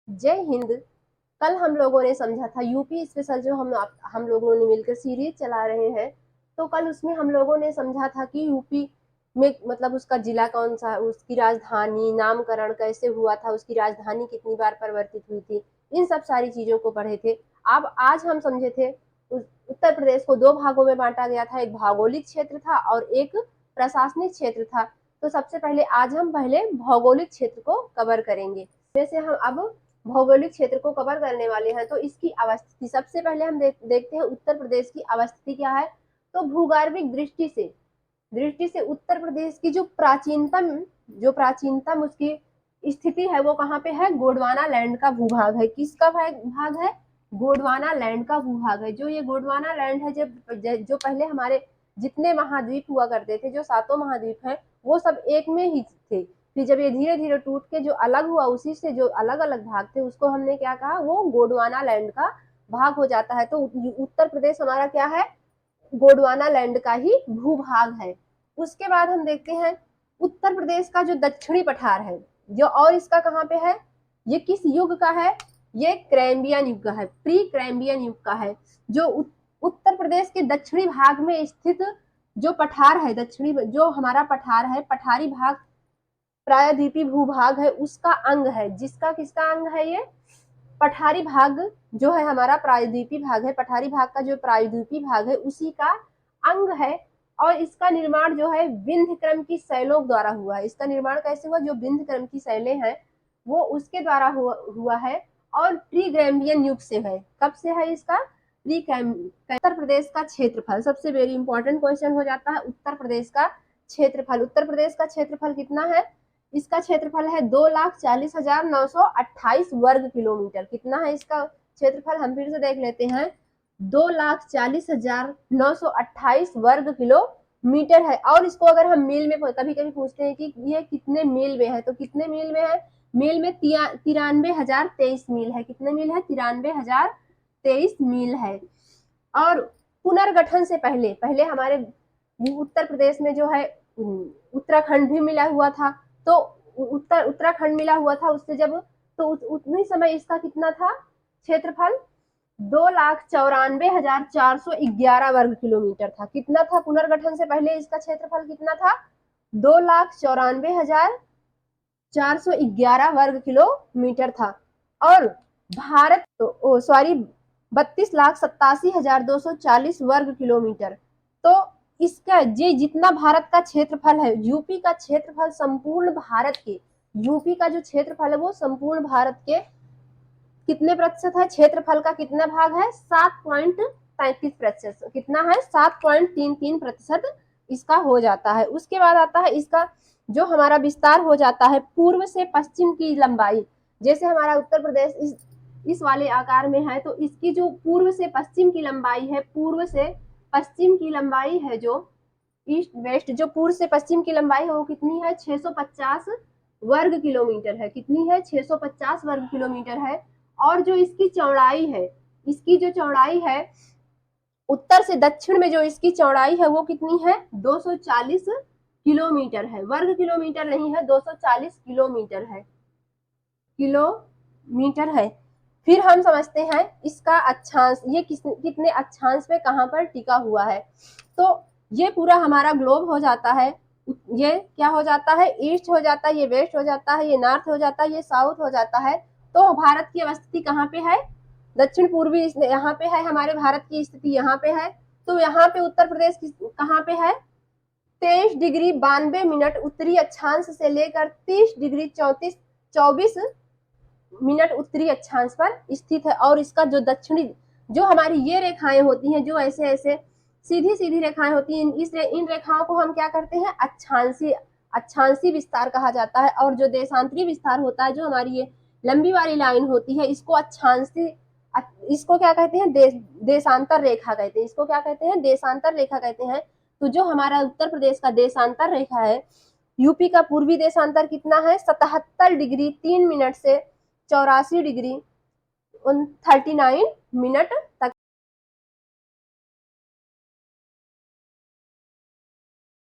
जय हिंद। कल हम लोगों ने समझा था यूपी स्पेशल जो हम लोगों ने मिलकर सीरीज चला रहे हैं। तो कल उसमें हम लोगों ने समझा था कि यूपी में मतलब उसका जिला कौन सा, उसकी राजधानी, नामकरण कैसे हुआ था, उसकी राजधानी कितनी बार परिवर्तित हुई थी, इन सब सारी चीजों को पढ़े थे। अब आज हम समझे थे उत्तर प्रदेश को दो भागों में बांटा गया था, एक भौगोलिक क्षेत्र था और एक प्रशासनिक क्षेत्र था। तो सबसे पहले आज हम पहले भौगोलिक क्षेत्र को कवर करेंगे। जैसे हम अब भौगोलिक क्षेत्र को कवर करने वाले हैं, तो इसकी अवस्थिति सबसे पहले हम देखते हैं उत्तर प्रदेश की अवस्थिति क्या है। तो भूगर्भिक दृष्टि से उत्तर प्रदेश की जो प्राचीनतम उसकी स्थिति है वो कहाँ पे है, गोंडवाना लैंड का भूभाग है। किसका भाग है, गोंडवाना लैंड का भूभाग है। जो ये गोंडवाना लैंड है, जो पहले हमारे जितने महाद्वीप हुआ करते थे, जो सातों महाद्वीप हैं, वो सब एक में ही थे। फिर जब ये धीरे धीरे टूट के जो अलग हुआ, उसी से जो अलग अलग भाग थे उसको हमने क्या कहा, वो गोंडवाना लैंड का भाग हो जाता है। तो उत्तर प्रदेश हमारा क्या है, गोंडवाना लैंड का ही भूभाग है। उसके बाद हम देखते हैं उत्तर प्रदेश का जो दक्षिणी पठार है, जो और इसका कहाँ पे है, ये किस युग का है, ये कैम्ब्रियन युग का है, प्री कैम्ब्रियन युग का है। जो उत्तर प्रदेश के दक्षिणी भाग में स्थित जो पठार है, दक्षिणी जो हमारा पठार है, पठारी भाग प्रायद्वीपीय भूभाग है, उसका अंग है। जिसका किसका अंग है, ये पठारी भाग जो है हमारा प्रायद्वीपीय भाग है, पठारी भाग का जो प्रायद्वीपीय भाग है उसी का अंग है। और इसका निर्माण जो है विंध्य क्रम की शैलों द्वारा हुआ है। इसका निर्माण कैसे हुआ, जो विंध्य क्रम की शैलें हैं वो उसके द्वारा हुआ है। और प्री कैम्ब्रियन युग से है। कब से है इसका, उत्तर प्रदेश का क्षेत्रफल सबसे वेरी इंपॉर्टेंट क्वेश्चन हो जाता है। उत्तर प्रदेश का क्षेत्रफल, उत्तर प्रदेश का क्षेत्रफल कितना है, इसका क्षेत्रफल है 2,40,928 वर्ग किलोमीटर। कितना है इसका क्षेत्रफल, हम फिर से देख लेते हैं, 2,40,928 वर्ग किलोमीटर है। और इसको अगर हम मील में, कभी कभी पूछते हैं कि ये कितने मील में है, तो कितने मील में है, मील में 93,023 मील है। कितने मील है, 93,023 मील है। और पुनर्गठन से पहले पहले हमारे उत्तर प्रदेश में जो है उत्तराखंड भी मिला हुआ था। तो उत्तराखंड मिला हुआ था उससे जब, तो उतनी समय इसका कितना था क्षेत्रफल, 2,94,411 वर्ग किलोमीटर था। कितना था पुनर्गठन से पहले इसका क्षेत्रफल कितना था, 2,94,411 वर्ग किलोमीटर था। और भारत सॉरी 32,87,240 वर्ग किलोमीटर। तो इसका ये जितना भारत का क्षेत्रफल है, यूपी का क्षेत्रफल संपूर्ण भारत के, यूपी का जो क्षेत्रफल है वो संपूर्ण भारत के कितने प्रतिशत है, क्षेत्रफल का कितना भाग है, 7.33%। कितना है, 7.33% इसका हो जाता है। उसके बाद आता है इसका जो हमारा विस्तार हो जाता है पूर्व से पश्चिम की लंबाई। जैसे हमारा उत्तर प्रदेश इस वाले आकार में है, तो इसकी जो पूर्व से पश्चिम की लंबाई है, पूर्व से पश्चिम की लंबाई है, जो ईस्ट वेस्ट, जो पूर्व से पश्चिम की लंबाई है वो कितनी है, 650 वर्ग किलोमीटर है। कितनी है, 650 वर्ग किलोमीटर है। और जो इसकी चौड़ाई है, इसकी जो चौड़ाई है उत्तर से दक्षिण में जो इसकी चौड़ाई है वो कितनी है, 240 किलोमीटर है। वर्ग किलोमीटर नहीं है, 240 किलोमीटर है, किलोमीटर है। फिर हम समझते हैं इसका अक्षांश, ये कितने अक्षांश पे कहाँ पर टिका हुआ है। तो ये पूरा हमारा ग्लोब हो जाता है, ये क्या हो जाता है, ईस्ट हो जाता है, ये वेस्ट हो जाता है, ये नॉर्थ हो जाता है, ये साउथ हो जाता है। तो भारत की अवस्थिति कहाँ पे है, दक्षिण पूर्वी, यहाँ पे है हमारे भारत की स्थिति, यहाँ पे है। तो यहाँ पे उत्तर प्रदेश कहाँ पे है, 23°92' उत्तरी अक्षांश से लेकर 30°24' उत्तरी अक्षांश पर स्थित है। और इसका जो दक्षिणी, जो हमारी ये रेखाएं होती हैं, जो ऐसे ऐसे सीधी सीधी रेखाएं होती हैं, इन रेखाओं को हम क्या करते हैं, अक्षांशी विस्तार कहा जाता है। और जो देशांतरी विस्तार होता है, जो हमारी ये लंबी वाली लाइन होती है, इसको अक्षांशी, इसको क्या कहते हैं, देशांतर रेखा कहते हैं। इसको क्या कहते हैं, देशांतर रेखा कहते हैं। तो जो हमारा उत्तर प्रदेश का देशांतर रेखा है, यूपी का पूर्वी देशांतर कितना है, 77°3' से 84°39' तक